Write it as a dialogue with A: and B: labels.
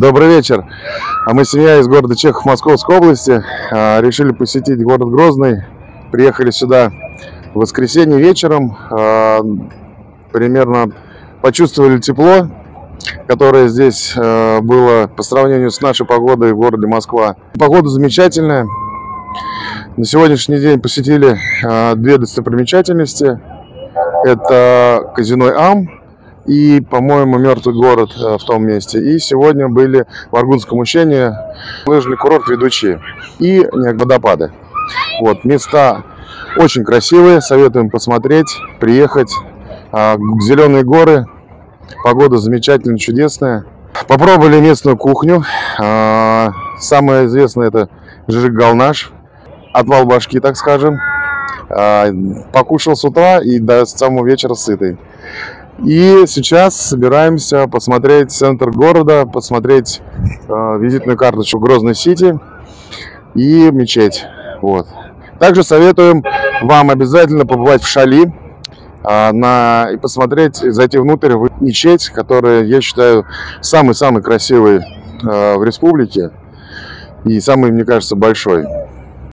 A: Добрый вечер. Мы семья из города Чехов Московской области. Решили посетить город Грозный. Приехали сюда в воскресенье вечером. Примерно почувствовали тепло, которое здесь было по сравнению с нашей погодой в городе Москва. Погода замечательная. На сегодняшний день посетили две достопримечательности. Это казино «Ам» и, по-моему, мертвый город в том месте. И сегодня были в Аргунском ущелье лыжный курорт «Ведучи» и водопады. Вот, места очень красивые, советуем посмотреть, приехать. Зеленые горы, погода замечательная, чудесная. Попробовали местную кухню. Самое известное — это жижик-галнаш, отвал башки, так скажем. Покушал с утра и до самого вечера сытый. И сейчас собираемся посмотреть центр города, посмотреть визитную карточку Грозный-Сити и мечеть. Вот. Также советуем вам обязательно побывать в Шали и посмотреть, зайти внутрь в мечеть, которая, я считаю, самый-самый красивый в республике и самый, мне кажется, большой.